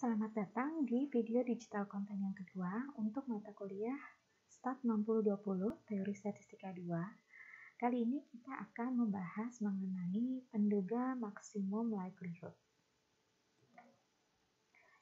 Selamat datang di video digital konten yang kedua untuk mata kuliah Stat 6020 Teori Statistika 2. Kali ini kita akan membahas mengenai penduga maksimum likelihood.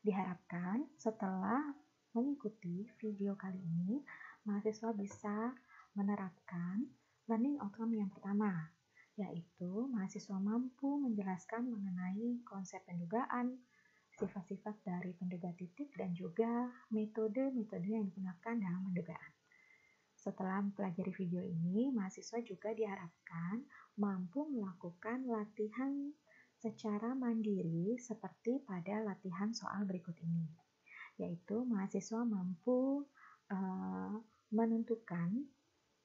Diharapkan setelah mengikuti video kali ini, mahasiswa bisa menerapkan learning outcome yang pertama, yaitu mahasiswa mampu menjelaskan mengenai konsep pendugaan, sifat-sifat dari penduga titik, dan juga metode-metode yang digunakan dalam pendugaan. Setelah mempelajari video ini, mahasiswa juga diharapkan mampu melakukan latihan secara mandiri seperti pada latihan soal berikut ini, yaitu mahasiswa mampu menentukan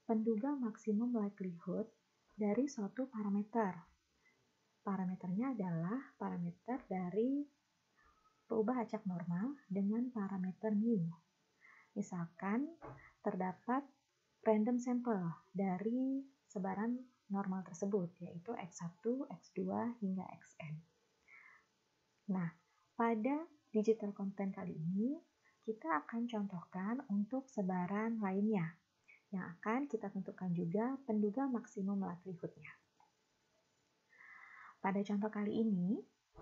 penduga maksimum likelihood dari suatu parameter. Parameternya adalah parameter dari peubah acak normal dengan parameter mu. Misalkan terdapat random sample dari sebaran normal tersebut, yaitu X1, X2, hingga Xn. Nah, pada digital content kali ini, kita akan contohkan untuk sebaran lainnya, yang akan kita tentukan juga penduga maksimum likelihood-nya. Pada contoh kali ini,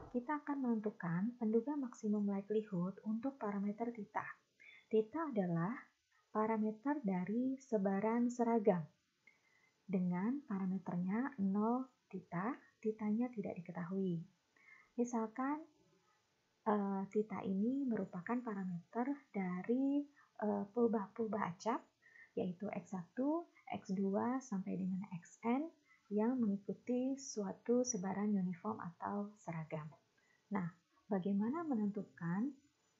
kita akan menentukan penduga maksimum likelihood untuk parameter theta. Theta adalah parameter dari sebaran seragam. Dengan parameternya 0 theta, theta-nya tidak diketahui. Misalkan theta ini merupakan parameter dari peubah acak, yaitu X1, X2, sampai dengan Xn, yang mengikuti suatu sebaran uniform atau seragam. Nah, bagaimana menentukan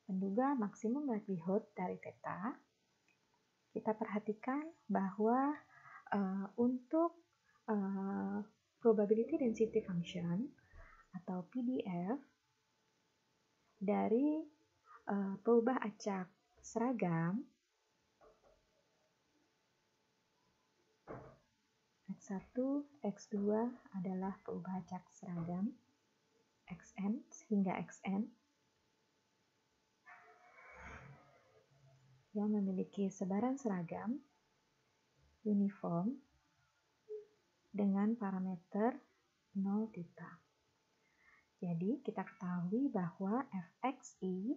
penduga maksimum likelihood dari theta? Kita perhatikan bahwa untuk probability density function atau PDF dari peubah acak seragam X1, X2 adalah peubah acak seragam Xn hingga Xn yang memiliki sebaran seragam uniform dengan parameter 0 theta. Jadi kita ketahui bahwa fxi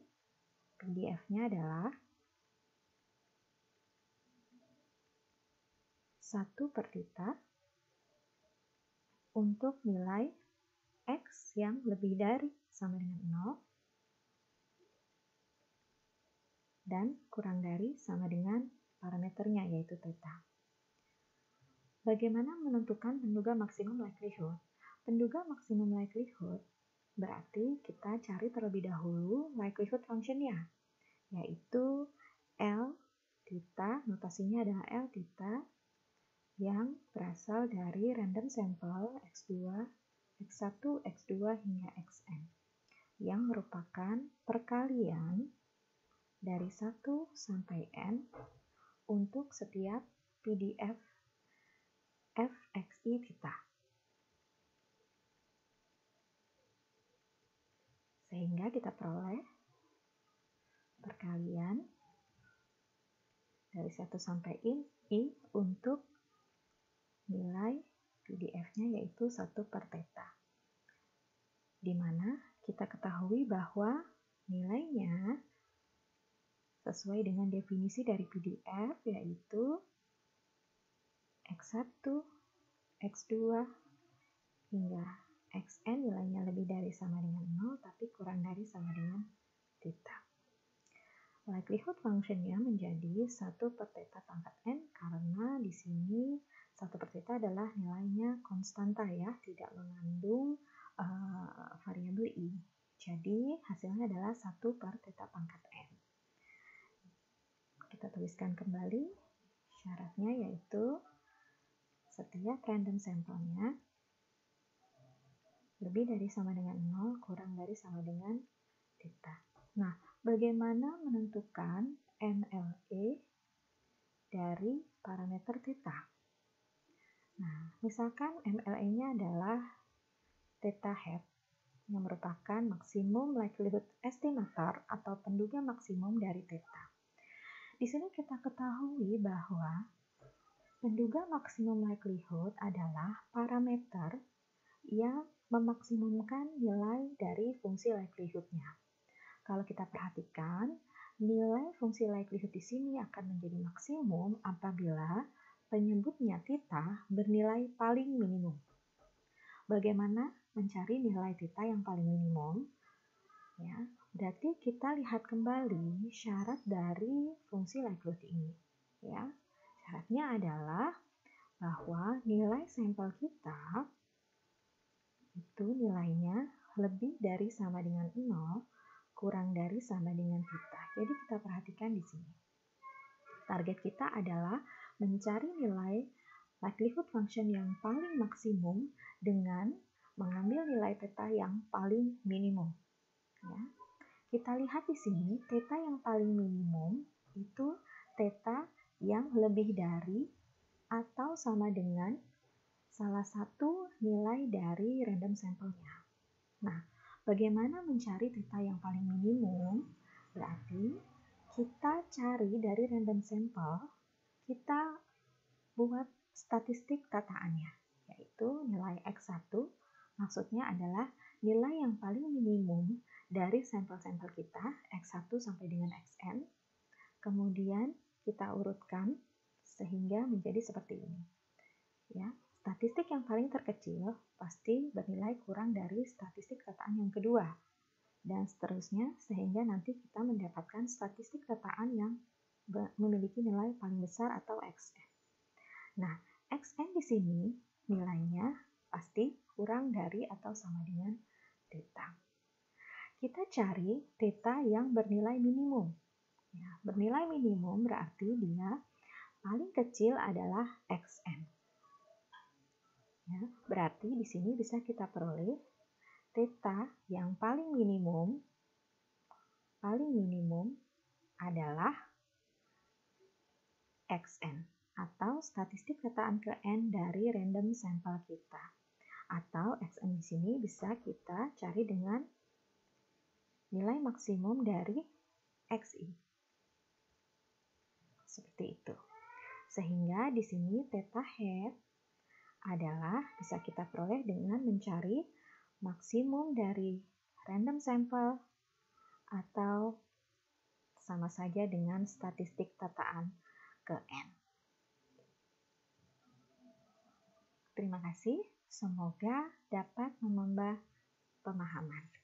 PDF-nya adalah 1 per theta untuk nilai X yang lebih dari sama dengan 0 dan kurang dari sama dengan parameternya, yaitu theta. Bagaimana menentukan penduga maksimum likelihood? Penduga maksimum likelihood berarti kita cari terlebih dahulu likelihood function-nya, yaitu L theta, notasinya adalah L theta, yang berasal dari random sample X2, X1, X2, hingga Xn, yang merupakan perkalian dari 1 sampai N untuk setiap PDF fxi theta. Sehingga kita peroleh perkalian dari 1 sampai I untuk nilai PDF-nya, yaitu 1 per theta. Di mana kita ketahui bahwa nilainya sesuai dengan definisi dari PDF, yaitu X1, X2, hingga Xn nilainya lebih dari sama dengan 0, tapi kurang dari sama dengan theta. Likelihood function-nya menjadi 1 per theta pangkat N, karena di sini 1 per theta adalah nilainya konstanta, ya, tidak mengandung variabel I. Jadi hasilnya adalah 1 per theta pangkat N. Kita tuliskan kembali syaratnya, yaitu setiap random sampelnya lebih dari sama dengan 0, kurang dari sama dengan theta. Nah, bagaimana menentukan MLE dari parameter theta? Nah, misalkan MLE-nya adalah theta hat, yang merupakan maksimum likelihood estimator atau penduga maksimum dari theta. Di sini kita ketahui bahwa penduga maksimum likelihood adalah parameter yang memaksimumkan nilai dari fungsi likelihood-nya. Kalau kita perhatikan, nilai fungsi likelihood di sini akan menjadi maksimum apabila penyebutnya theta bernilai paling minimum. Bagaimana mencari nilai theta yang paling minimum? Ya, berarti kita lihat kembali syarat dari fungsi likelihood ini. Ya, syaratnya adalah bahwa nilai sampel kita itu nilainya lebih dari sama dengan 0, kurang dari sama dengan theta. Jadi kita perhatikan di sini. Target kita adalah mencari nilai likelihood function yang paling maksimum dengan mengambil nilai theta yang paling minimum. Ya. Kita lihat di sini, theta yang paling minimum itu theta yang lebih dari atau sama dengan salah satu nilai dari random sampelnya. Nah, bagaimana mencari theta yang paling minimum? Berarti kita cari dari random sampel, kita buat statistik tataannya, yaitu nilai X1, maksudnya adalah nilai yang paling minimum dari sampel-sampel kita, X1 sampai dengan Xn. Kemudian kita urutkan sehingga menjadi seperti ini. Ya, statistik yang paling terkecil pasti bernilai kurang dari statistik tataan yang kedua. Dan seterusnya sehingga nanti kita mendapatkan statistik tataan yang memiliki nilai paling besar atau Xn. Nah, Xn di sini nilainya pasti kurang dari atau sama dengan theta. Kita cari theta yang bernilai minimum. Ya, bernilai minimum berarti dia paling kecil adalah Xn. Ya, berarti di sini bisa kita peroleh theta yang paling minimum adalah Xn atau statistik tataan ke n dari random sampel kita. Atau Xn di sini bisa kita cari dengan nilai maksimum dari Xi. Seperti itu. Sehingga di sini theta hat adalah bisa kita peroleh dengan mencari maksimum dari random sampel atau sama saja dengan statistik tataan ke n. Terima kasih, semoga dapat menambah pemahaman.